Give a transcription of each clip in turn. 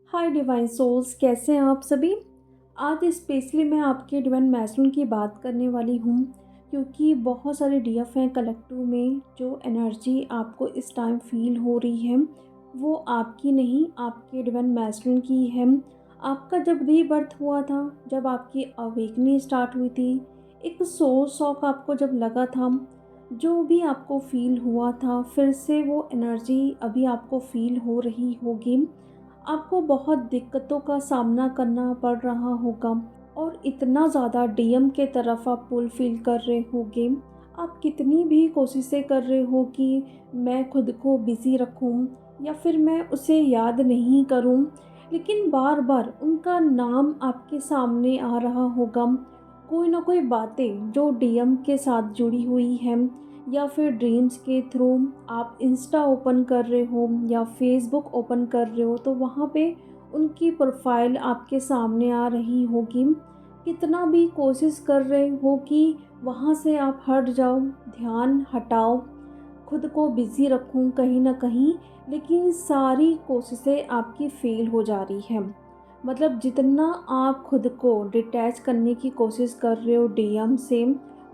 हाय divine souls, कैसे हैं आप सभी। आज स्पेशली मैं आपके डिवाइन मैस्टरन की बात करने वाली हूँ, क्योंकि बहुत सारे डीएफ हैं कलेक्टिव में। जो एनर्जी आपको इस टाइम फील हो रही है वो आपकी नहीं, आपके डिवाइन मैस्टरन की है। आपका जब रीबर्थ हुआ था, जब आपकी अवेकनिंग स्टार्ट हुई थी, एक सोल शॉक आपको जब लगा था, जो भी आपको फील हुआ था, फिर से वो एनर्जी अभी आपको फील हो रही होगी। आपको बहुत दिक्कतों का सामना करना पड़ रहा होगा और इतना ज़्यादा डीएम के तरफ आप पुल फील कर रहे होगे। आप कितनी भी कोशिशें कर रहे हो कि मैं खुद को बिज़ी रखूं या फिर मैं उसे याद नहीं करूं, लेकिन बार बार उनका नाम आपके सामने आ रहा होगा। कोई ना कोई बातें जो डीएम के साथ जुड़ी हुई हैं, या फिर ड्रीम्स के थ्रू आप इंस्टा ओपन कर रहे हो या फेसबुक ओपन कर रहे हो, तो वहाँ पे उनकी प्रोफाइल आपके सामने आ रही होगी। कितना भी कोशिश कर रहे हो कि वहाँ से आप हट जाओ, ध्यान हटाओ, खुद को बिज़ी रखूं कहीं ना कहीं, लेकिन सारी कोशिशें आपकी फेल हो जा रही हैं। मतलब जितना आप खुद को डिटैच करने की कोशिश कर रहे हो डीएम से,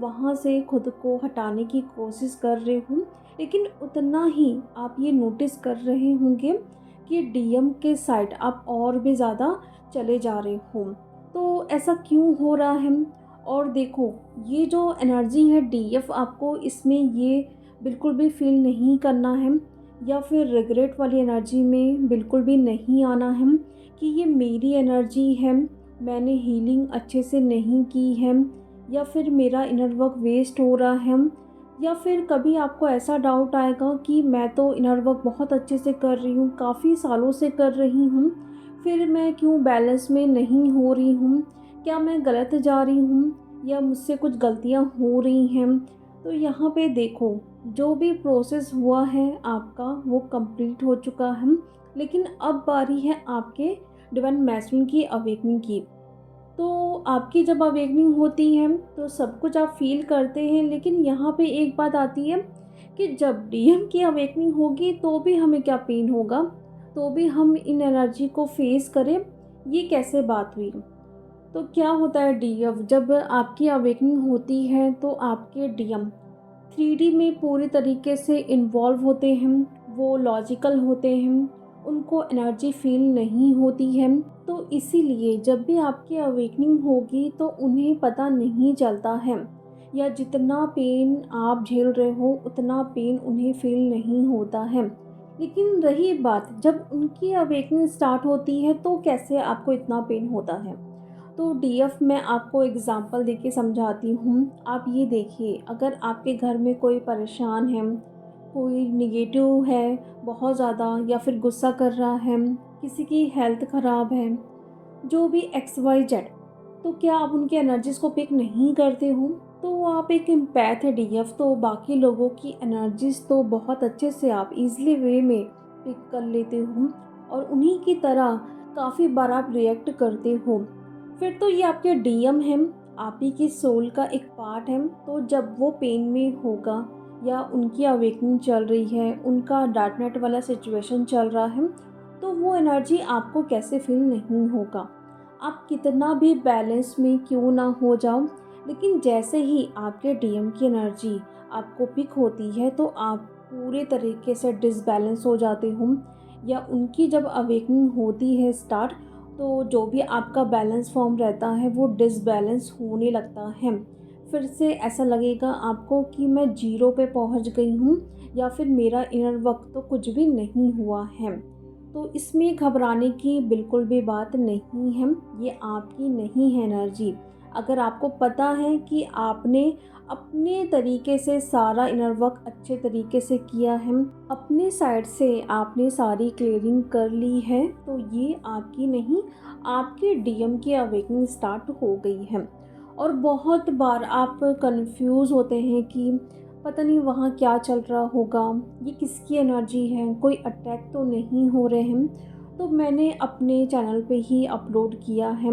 वहाँ से खुद को हटाने की कोशिश कर रहे हो, लेकिन उतना ही आप ये नोटिस कर रहे होंगे कि डीएम के साइड आप और भी ज़्यादा चले जा रहे हो। तो ऐसा क्यों हो रहा है? और देखो, ये जो एनर्जी है डीएफ, आपको इसमें ये बिल्कुल भी फील नहीं करना है, या फिर रिग्रेट वाली एनर्जी में बिल्कुल भी नहीं आना है कि ये मेरी एनर्जी है, मैंने हीलिंग अच्छे से नहीं की है, या फिर मेरा इनर वर्क वेस्ट हो रहा है। या फिर कभी आपको ऐसा डाउट आएगा कि मैं तो इनर वर्क बहुत अच्छे से कर रही हूँ, काफ़ी सालों से कर रही हूँ, फिर मैं क्यों बैलेंस में नहीं हो रही हूँ? क्या मैं गलत जा रही हूँ या मुझसे कुछ गलतियाँ हो रही हैं? तो यहाँ पे देखो, जो भी प्रोसेस हुआ है आपका वो कंप्लीट हो चुका है, लेकिन अब बारी है आपके डिवाइन मैस्टरिंग की अवेकनिंग की। तो आपकी जब अवेकनिंग होती है तो सब कुछ आप फील करते हैं, लेकिन यहाँ पे एक बात आती है कि जब डीएम की अवेकनिंग होगी तो भी हमें क्या पेन होगा, तो भी हम इन एनर्जी को फेस करें, ये कैसे बात हुई। तो क्या होता है डीएफ, जब आपकी अवेकनिंग होती है तो आपके डीएम 3D में पूरी तरीके से इन्वॉल्व होते हैं, वो लॉजिकल होते हैं, उनको एनर्जी फील नहीं होती है। तो इसीलिए जब भी आपकी अवेकनिंग होगी तो उन्हें पता नहीं चलता है, या जितना पेन आप झेल रहे हो उतना पेन उन्हें फील नहीं होता है। लेकिन रही बात जब उनकी अवेकनिंग स्टार्ट होती है तो कैसे आपको इतना पेन होता है। तो डीएफ मैं आपको एग्ज़ाम्पल देके समझाती हूँ। आप ये देखिए, अगर आपके घर में कोई परेशान है, कोई नेगेटिव है बहुत ज़्यादा, या फिर गुस्सा कर रहा है, किसी की हेल्थ ख़राब है, जो भी एक्स वाई जेड, तो क्या आप उनकी एनर्जीज़ को पिक नहीं करते हो? तो आप एक एम्पैथ है डीएफ, तो बाकी लोगों की एनर्जीज़ तो बहुत अच्छे से आप ईज़िली वे में पिक कर लेते हो, और उन्हीं की तरह काफ़ी बार आप रिएक्ट करते हो। फिर तो ये आपके डीएम हैं, आप ही की सोल का एक पार्ट है। तो जब वो पेन में होगा या उनकी अवेकनिंग चल रही है, उनका डार्क नाइट वाला सिचुएशन चल रहा है, तो वो एनर्जी आपको कैसे फील नहीं होगा। आप कितना भी बैलेंस में क्यों ना हो जाओ, लेकिन जैसे ही आपके डीएम की एनर्जी आपको पिक होती है तो आप पूरे तरीके से डिसबैलेंस हो जाते हो, या उनकी जब अवेकनिंग होती है स्टार्ट, तो जो भी आपका बैलेंस फॉर्म रहता है वो डिसबैलेंस होने लगता है। फिर से ऐसा लगेगा आपको कि मैं जीरो पे पहुंच गई हूँ, या फिर मेरा इनर वर्क तो कुछ भी नहीं हुआ है। तो इसमें घबराने की बिल्कुल भी बात नहीं है, ये आपकी नहीं है एनर्जी। अगर आपको पता है कि आपने अपने तरीके से सारा इनर वर्क अच्छे तरीके से किया है, अपने साइड से आपने सारी क्लियरिंग कर ली है, तो ये आपकी नहीं, आपके डीएम की अवेकनिंग स्टार्ट हो गई है। और बहुत बार आप कंफ्यूज होते हैं कि पता नहीं वहाँ क्या चल रहा होगा, ये किसकी एनर्जी है, कोई अटैक तो नहीं हो रहे हैं। तो मैंने अपने चैनल पे ही अपलोड किया है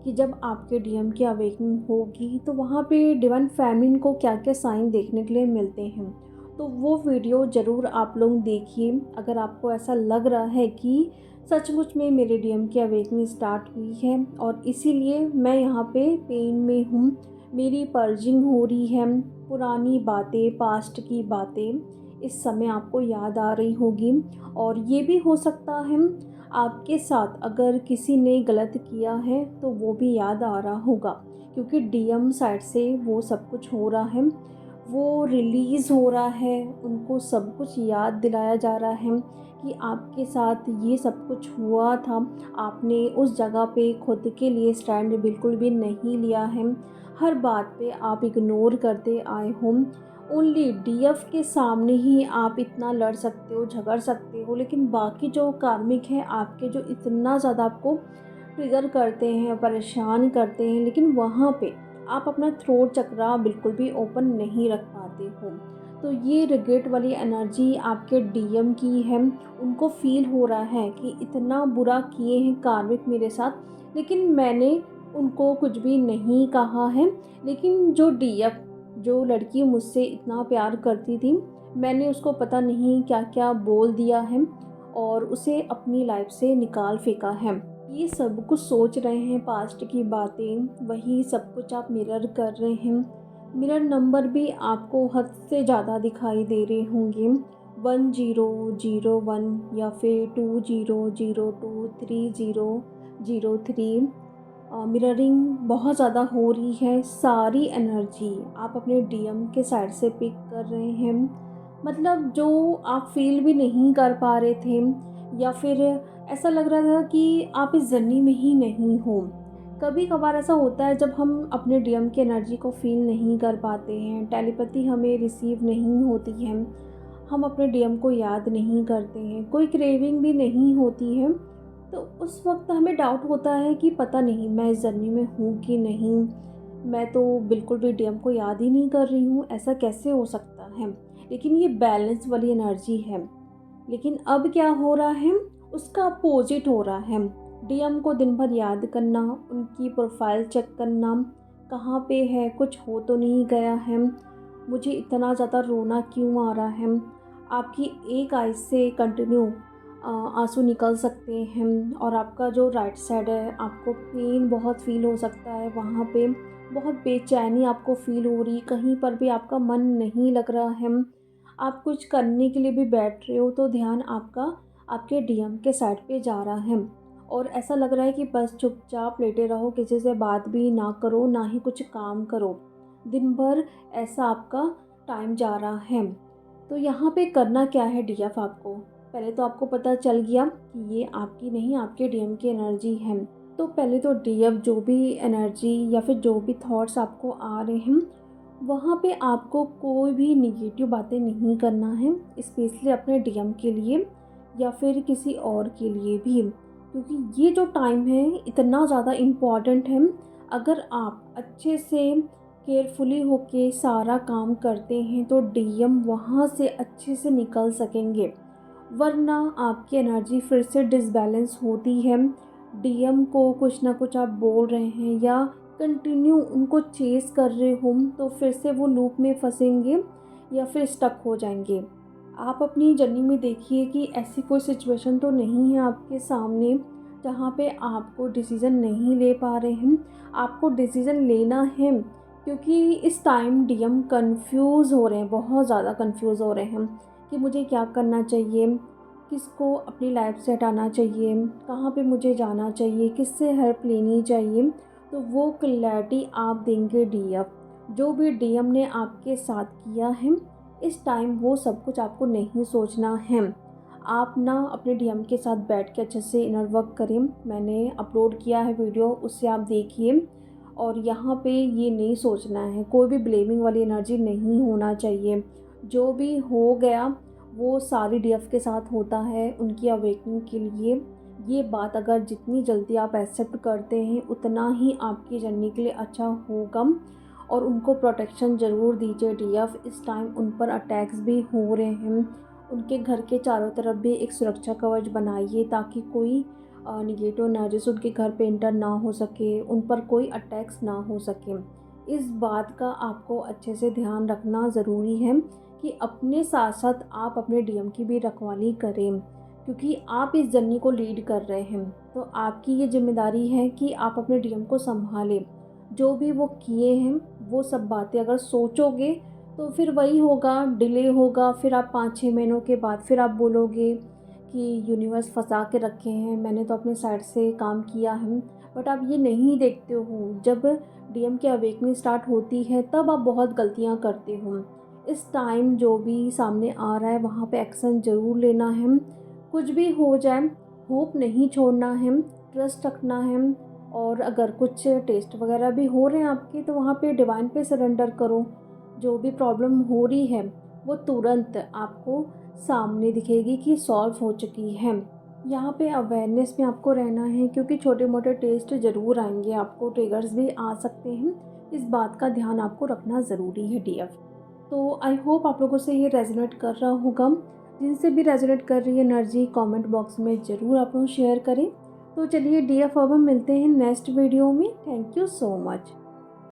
कि जब आपके डीएम की अवेकनिंग होगी तो वहाँ पे डिवाइन फेमिनिन को क्या क्या साइन देखने के लिए मिलते हैं। तो वो वीडियो ज़रूर आप लोग देखिए। अगर आपको ऐसा लग रहा है कि सचमुच में मेरे डीएम की अवेकनिंग स्टार्ट हुई है और इसीलिए मैं यहाँ पे पेन में हूँ। मेरी पर्जिंग हो रही है, पुरानी बातें, पास्ट की बातें इस समय आपको याद आ रही होगी। और ये भी हो सकता है आपके साथ अगर किसी ने गलत किया है तो वो भी याद आ रहा होगा, क्योंकि डीएम साइड से वो सब कुछ हो रहा है, वो रिलीज़ हो रहा है, उनको सब कुछ याद दिलाया जा रहा है कि आपके साथ ये सब कुछ हुआ था। आपने उस जगह पे खुद के लिए स्टैंड बिल्कुल भी नहीं लिया है, हर बात पे आप इग्नोर करते आए हो। ओनली डीएफ के सामने ही आप इतना लड़ सकते हो, झगड़ सकते हो, लेकिन बाकी जो कार्मिक हैं आपके, जो इतना ज़्यादा आपको ट्रिगर करते हैं, परेशान करते हैं, लेकिन वहाँ पे आप अपना थ्रोट चक्रा बिल्कुल भी ओपन नहीं रख पाते हो। तो ये रिग्रेट वाली एनर्जी आपके डीएम की है। उनको फ़ील हो रहा है कि इतना बुरा किए हैं कार्मिक मेरे साथ, लेकिन मैंने उनको कुछ भी नहीं कहा है। लेकिन जो डीएफ, जो लड़की मुझसे इतना प्यार करती थी, मैंने उसको पता नहीं क्या-क्या बोल दिया है और उसे अपनी लाइफ़ से निकाल फेंका है। ये सब कुछ सोच रहे हैं, पास्ट की बातें, वही सब कुछ आप मिरर कर रहे हैं। मिरर नंबर भी आपको हद से ज़्यादा दिखाई दे रहे होंगे, 1001 या फिर 2002 3003। मिररिंग बहुत ज़्यादा हो रही है, सारी एनर्जी आप अपने डीएम के साइड से पिक कर रहे हैं। मतलब जो आप फ़ील भी नहीं कर पा रहे थे, या फिर ऐसा लग रहा था कि आप इस जर्नी में ही नहीं हो। कभी-कभार ऐसा होता है जब हम अपने डीएम की एनर्जी को फ़ील नहीं कर पाते हैं, टेलीपैथी हमें रिसीव नहीं होती है, हम अपने डीएम को याद नहीं करते हैं, कोई क्रेविंग भी नहीं होती है, तो उस वक़्त हमें डाउट होता है कि पता नहीं मैं इस जर्नी में हूँ कि नहीं, मैं तो बिल्कुल भी डीएम को याद ही नहीं कर रही हूँ, ऐसा कैसे हो सकता है? लेकिन ये बैलेंस वाली एनर्जी है। लेकिन अब क्या हो रहा है, उसका अपोज़िट हो रहा है। डीएम को दिन भर याद करना, उनकी प्रोफ़ाइल चेक करना, कहाँ पे है, कुछ हो तो नहीं गया है, मुझे इतना ज़्यादा रोना क्यों आ रहा है। आपकी एक आई से कंटिन्यू आँसू निकल सकते हैं और आपका जो राइट साइड है, आपको पेन बहुत फ़ील हो सकता है, वहाँ पे बहुत बेचैनी आपको फ़ील हो रही, कहीं पर भी आपका मन नहीं लग रहा है। आप कुछ करने के लिए भी बैठ रहे हो तो ध्यान आपका आपके डीएम के साइड पे जा रहा है और ऐसा लग रहा है कि बस चुपचाप लेटे रहो, किसी से बात भी ना करो, ना ही कुछ काम करो। दिन भर ऐसा आपका टाइम जा रहा है। तो यहाँ पे करना क्या है डीएफ आपको? पहले तो आपको पता चल गया कि ये आपकी नहीं, आपके डीएम की एनर्जी है। तो पहले तो डीएफ जो भी एनर्जी या फिर जो भी थॉट्स आपको आ रहे हैं, वहाँ पे आपको कोई भी नेगेटिव बातें नहीं करना है, स्पेशली अपने डीएम के लिए या फिर किसी और के लिए भी, क्योंकि ये जो टाइम है इतना ज़्यादा इम्पॉर्टेंट है। अगर आप अच्छे से केयरफुली होके सारा काम करते हैं तो डीएम वहाँ से अच्छे से निकल सकेंगे, वरना आपकी एनर्जी फिर से डिसबैलेंस होती है। डीएम को कुछ ना कुछ आप बोल रहे हैं या कंटिन्यू उनको चेस कर रहे हो, तो फिर से वो लूप में फंसेंगे या फिर स्टक हो जाएंगे। आप अपनी जर्नी में देखिए कि ऐसी कोई सिचुएशन तो नहीं है आपके सामने जहाँ पे आपको डिसीज़न नहीं ले पा रहे हैं। आपको डिसीज़न लेना है, क्योंकि इस टाइम डीएम कंफ्यूज हो रहे हैं, बहुत ज़्यादा कंफ्यूज हो रहे हैं कि मुझे क्या करना चाहिए, किसको अपनी लाइफ से हटाना चाहिए, कहाँ पे मुझे जाना चाहिए, किससे हेल्प लेनी चाहिए। तो वो क्लैरिटी आप देंगे डीएफ। जो भी डीएम ने आपके साथ किया है, इस टाइम वो सब कुछ आपको नहीं सोचना है। आप ना अपने डीएम के साथ बैठ के अच्छे से इनर वर्क करें। मैंने अपलोड किया है वीडियो, उससे आप देखिए। और यहाँ पे ये नहीं सोचना है, कोई भी ब्लेमिंग वाली एनर्जी नहीं होना चाहिए। जो भी हो गया वो सारी डीएफ के साथ होता है उनकी अवेकनिंग के लिए। ये बात अगर जितनी जल्दी आप एक्सेप्ट करते हैं उतना ही आपकी जर्नी के लिए अच्छा होगा। और उनको प्रोटेक्शन ज़रूर दीजिए डीएफ। इस टाइम उन पर अटैक्स भी हो रहे हैं, उनके घर के चारों तरफ भी एक सुरक्षा कवच बनाइए ताकि कोई निगेटिव एनर्जीज उनके घर पे एंटर ना हो सके, उन पर कोई अटैक्स ना हो सके। इस बात का आपको अच्छे से ध्यान रखना ज़रूरी है कि अपने साथ साथ आप अपने डीएम की भी रखवाली करें, क्योंकि आप इस जर्नी को लीड कर रहे हैं। तो आपकी ये ज़िम्मेदारी है कि आप अपने डीएम को सँभालें। जो भी वो किए हैं, वो सब बातें अगर सोचोगे तो फिर वही होगा, डिले होगा। फिर आप 5-6 महीनों के बाद फिर आप बोलोगे कि यूनिवर्स फँसा के रखे हैं, मैंने तो अपने साइड से काम किया है। बट आप ये नहीं देखते हो, जब डीएम की अवेकनिंग स्टार्ट होती है तब आप बहुत गलतियाँ करते हो। इस टाइम जो भी सामने आ रहा है वहाँ पे एक्शन ज़रूर लेना है। कुछ भी हो जाए, होप नहीं छोड़ना है, ट्रस्ट रखना है। और अगर कुछ टेस्ट वगैरह भी हो रहे हैं आपके, तो वहाँ पे डिवाइन पे सरेंडर करो। जो भी प्रॉब्लम हो रही है वो तुरंत आपको सामने दिखेगी कि सॉल्व हो चुकी है। यहाँ पे अवेयरनेस में आपको रहना है, क्योंकि छोटे मोटे टेस्ट ज़रूर आएंगे, आपको ट्रिगर्स भी आ सकते हैं। इस बात का ध्यान आपको रखना ज़रूरी है डीएफ। तो आई होप आप लोगों से ये रेजोनेट कर रहा होगा। जिनसे भी रेजोनेट कर रही है एनर्जी, कमेंट बॉक्स में ज़रूर आप लोग शेयर करें। तो चलिए डीएफ, अब हम मिलते हैं नेक्स्ट वीडियो में। Thank you so much.